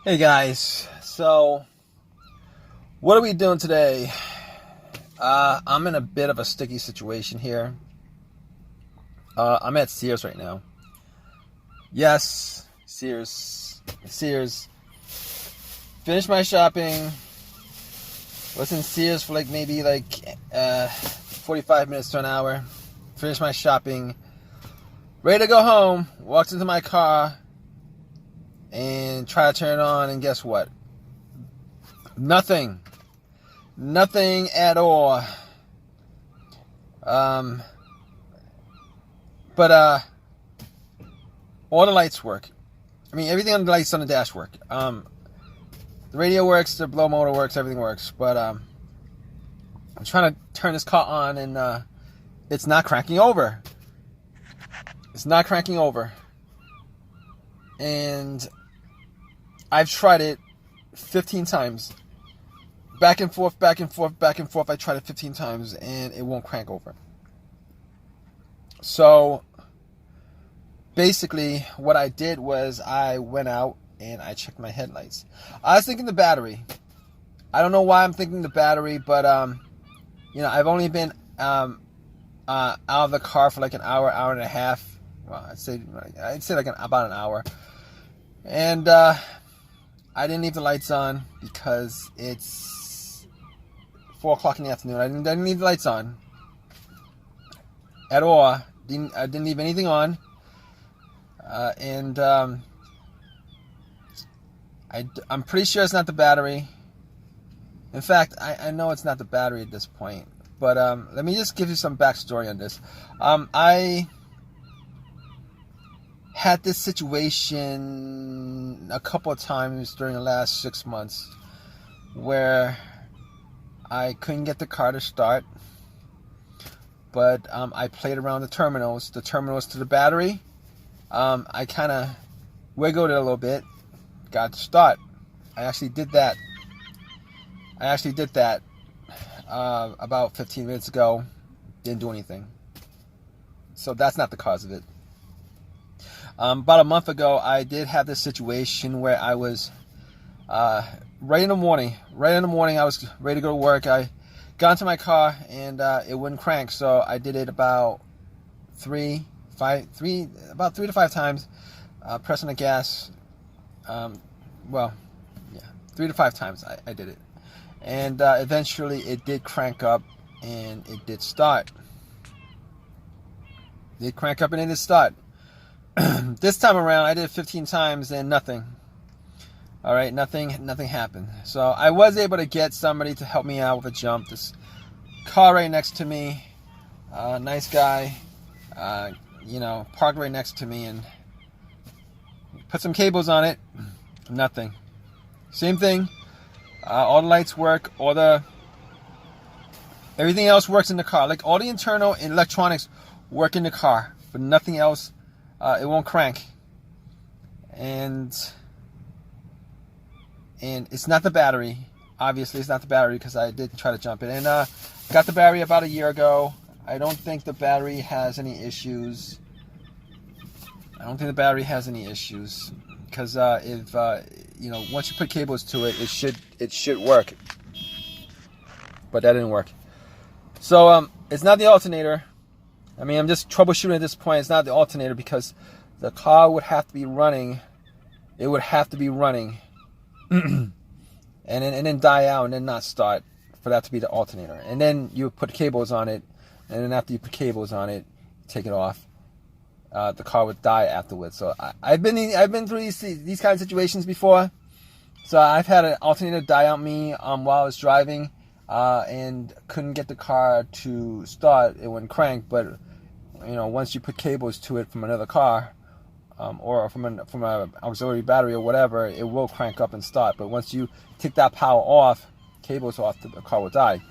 Hey guys, so what are we doing today? I'm in a bit of a sticky situation here. I'm at Sears right now. Yes, Sears. Finished my shopping. Was in Sears for maybe 45 minutes to an hour. Finished my shopping. Ready to go home. Walked into my car and try to turn it on, and guess what? Nothing at all. But all the lights work. I mean, everything on the lights on the dash work. The radio works, the blow motor works, everything works. But I'm trying to turn this car on, and it's not cranking over. And I've tried it 15 times. Back and forth. I tried it 15 times and it won't crank over. So basically what I did was I went out and I checked my headlights. I was thinking the battery. I don't know why I'm thinking the battery, but I've only been out of the car for like an hour and a half. Well, I'd say about an hour. And I didn't leave the lights on because it's 4 o'clock in the afternoon. I didn't leave the lights on at all. I didn't leave anything on. I'm pretty sure it's not the battery. In fact, I know it's not the battery at this point. But let me just give you some backstory on this. I had this situation a couple of times during the last 6 months where I couldn't get the car to start, but I played around the terminals to the battery. I kind of wiggled it a little bit, got it to start. I actually did that about 15 minutes ago. Didn't do anything. So that's not the cause of it. About a month ago, I did have this situation where I was right in the morning. I was ready to go to work. I got into my car and it wouldn't crank. So I did it about 3 to 5 times, pressing the gas. 3 to 5 times I did it, and eventually it did crank up and it did start. This time around, I did it 15 times and nothing. All right, nothing happened. So I was able to get somebody to help me out with a jump. This car right next to me, nice guy, parked right next to me and put some cables on it. Nothing. Same thing. All the lights work. Everything else works in the car. Like all the internal electronics work in the car, but nothing else. It won't crank, and it's not the battery. Obviously, it's not the battery because I did try to jump it. And got the battery about a year ago. I don't think the battery has any issues. Because if once you put cables to it, it should work. But that didn't work. So it's not the alternator. I mean, I'm just troubleshooting at this point. It's not the alternator because the car would have to be running. It would have to be running, and then die out and then not start for that to be the alternator. And then you put cables on it, and then after you put cables on it, take it off. The car would die afterwards. So I've been through these kind of situations before. So I've had an alternator die on me while I was driving. And couldn't get the car to start. It wouldn't crank, but once you put cables to it from another car, or from an auxiliary battery or whatever, it will crank up and start. But once you take that power off, cables off, the car will die.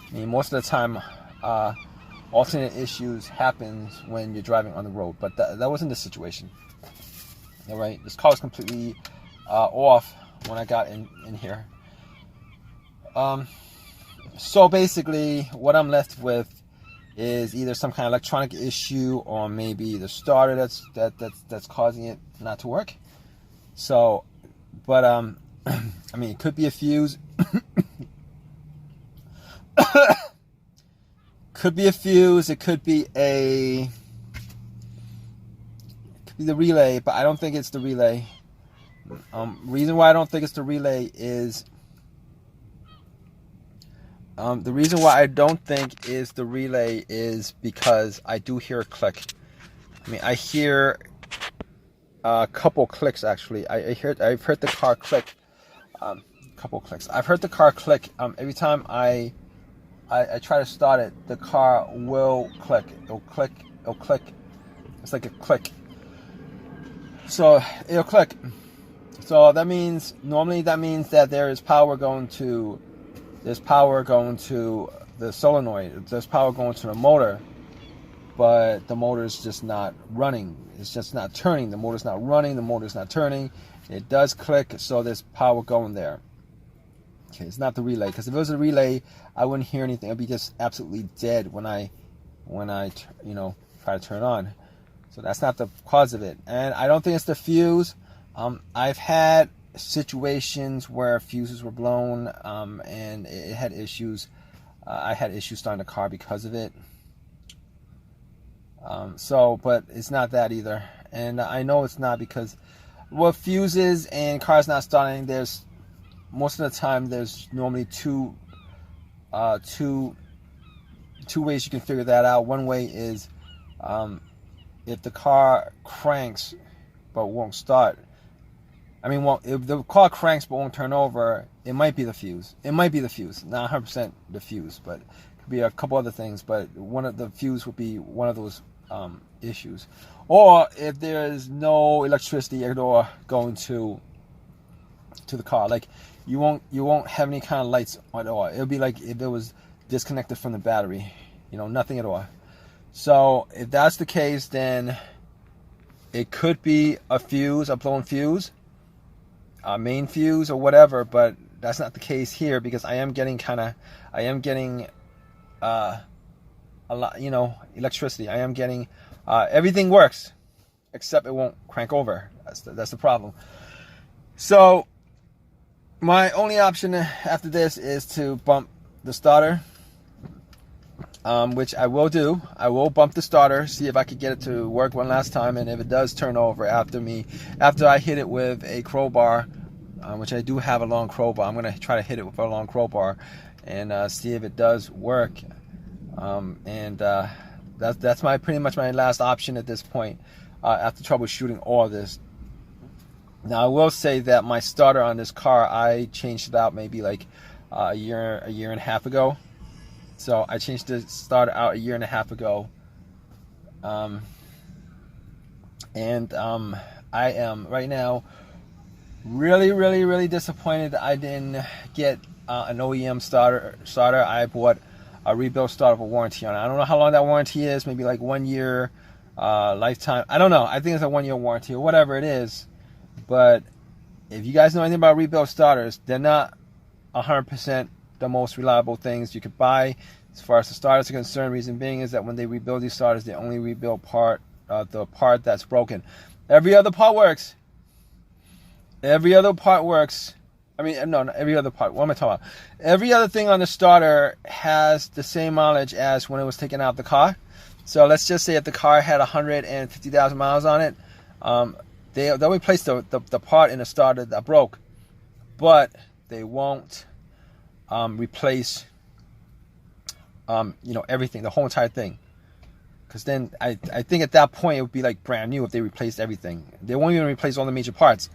I mean, most of the time, alternate issues happens when you're driving on the road, but that wasn't the situation. All right, this car was completely off when I got in here. So basically, what I'm left with is either some kind of electronic issue or maybe the starter that's causing it not to work. So, but I mean, it could be a fuse. Could be a fuse. It could be the relay, but I don't think it's the relay. Reason why I don't think it's the relay is because I do hear a click. I mean, I hear a couple clicks actually. I've heard the car click. Couple clicks. I've heard the car click. Every time I try to start it, the car will click. It'll click. It's like a click. So it'll click. So that means that there is power going to the solenoid. There's power going to the motor, but the motor is just not running. It's just not turning. The motor's not running. The motor's not turning. It does click, so there's power going there. Okay, it's not the relay, because if it was a relay, I wouldn't hear anything. It'd be just absolutely dead when I try to turn on. So that's not the cause of it, and I don't think it's the fuse. I've had situations where fuses were blown, and it had issues. I had issues starting the car because of it. But it's not that either, and I know it's not because, well, fuses and cars not starting, most of the time there's normally two ways you can figure that out. One way is if the car cranks but won't start. I mean, well, if the car cranks but won't turn over, it might be the fuse. It might be the fuse, not 100% the fuse, but it could be a couple other things. But one of the fuse would be one of those issues. Or if there is no electricity at all going to the car, like you won't have any kind of lights at all. It'll be like if it was disconnected from the battery, nothing at all. So if that's the case, then it could be a fuse, a blown fuse, a main fuse or whatever. But that's not the case here, because I am getting a lot, electricity. I am getting everything works, except it won't crank over. That's the problem. So my only option after this is to bump the starter, which I will do. I will bump the starter, see if I could get it to work one last time, and if it does turn over after I hit it with a crowbar, which I do have a long crowbar. I'm gonna try to hit it with a long crowbar and see if it does work. That's pretty much my last option at this point, after troubleshooting all this. Now I will say that my starter on this car, I changed it out maybe like a year and a half ago. So I changed the starter out a year and a half ago, I am right now really disappointed that I didn't get an OEM starter. I bought a rebuild starter with a warranty on it. I don't know how long that warranty is, maybe like 1 year, lifetime. I don't know. I think it's a 1 year warranty or whatever it is. But if you guys know anything about rebuild starters, they're not 100% the most reliable things you could buy as far as the starters are concerned. Reason being is that when they rebuild these starters, they only rebuild the part that's broken. Every other part works. Every other part works. I mean, no, not every other part. What am I talking about? Every other thing on the starter has the same mileage as when it was taken out of the car. So let's just say if the car had 150,000 miles on it, they'll replace the part in the starter that broke, but they won't replace everything, the whole entire thing. Because then I think at that point it would be like brand new if they replaced everything. They won't even replace all the major parts.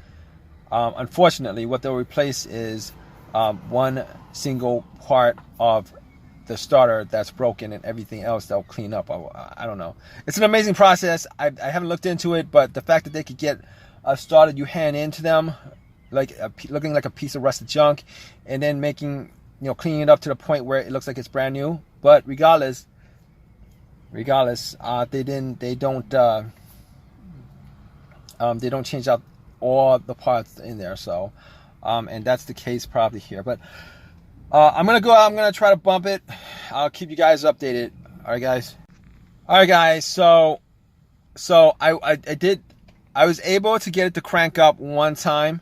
Unfortunately, what they'll replace is one single part of the starter that's broken, and everything else they'll clean up. I don't know. It's an amazing process. I haven't looked into it, but the fact that they could get a starter you hand into them, looking like a piece of rusted junk, and then cleaning it up to the point where it looks like it's brand new. But regardless, they don't change out all the parts in there. So, and that's the case probably here. But I'm gonna try to bump it. I'll keep you guys updated. All right, guys. So I was able to get it to crank up one time,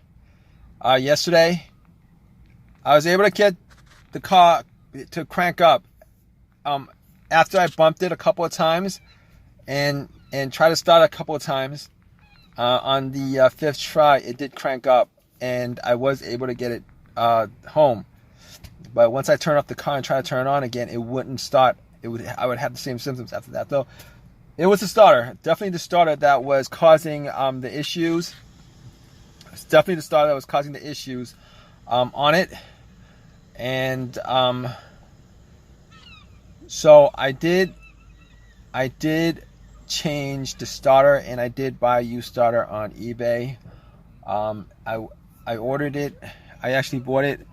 yesterday. I was able to get the car to crank up after I bumped it a couple of times and try to start a couple of times. On the fifth try, it did crank up, and I was able to get it home. But once I turned off the car and tried to turn it on again, it wouldn't start. I would have the same symptoms after that. Though it was the starter, definitely the starter that was causing the issues. It's definitely the starter that was causing the issues on it, and so I did change the starter, and I did buy a used starter on eBay. I ordered it. I actually bought it.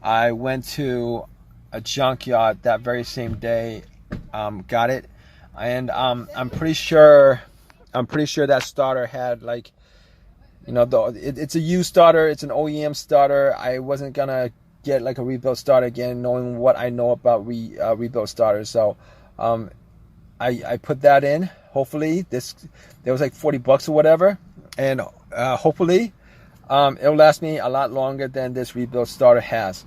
I went to a junkyard that very same day, got it, and I'm pretty sure that starter had, like, you know, it's a used starter. It's an OEM starter. I wasn't gonna get like a rebuilt starter again, knowing what I know about rebuilt starters. So I put that in. Hopefully there was like $40 or whatever, and hopefully it'll last me a lot longer than this rebuilt starter has.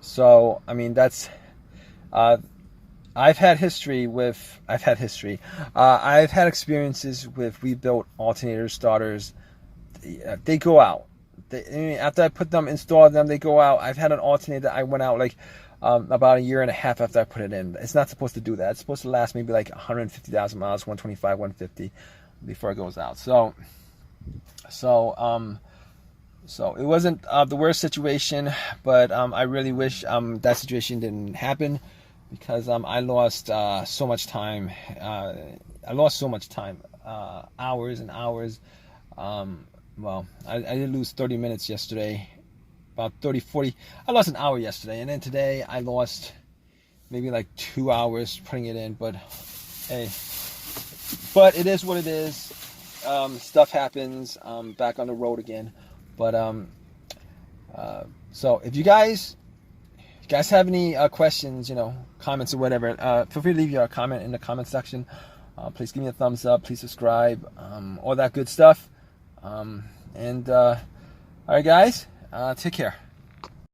So I mean, that's I've had experiences with rebuilt alternator starters. They go out. After I put them, installed them, they go out. I've had an alternator that I went out like about a year and a half after I put it in. It's not supposed to do that. It's supposed to last maybe like 150,000 miles, 125, 150 before it goes out. So it wasn't the worst situation, but I really wish that situation didn't happen, because I lost so much time. Hours and hours. Well, I did lose 30 minutes yesterday, about 30, 40. I lost an hour yesterday, and then today I lost maybe like 2 hours putting it in. But hey, but it is what it is. Stuff happens. Back on the road again. But so if you guys have any questions, comments or whatever, feel free to leave your comment in the comment section. Please give me a thumbs up. Please subscribe. All that good stuff. All right, guys, take care.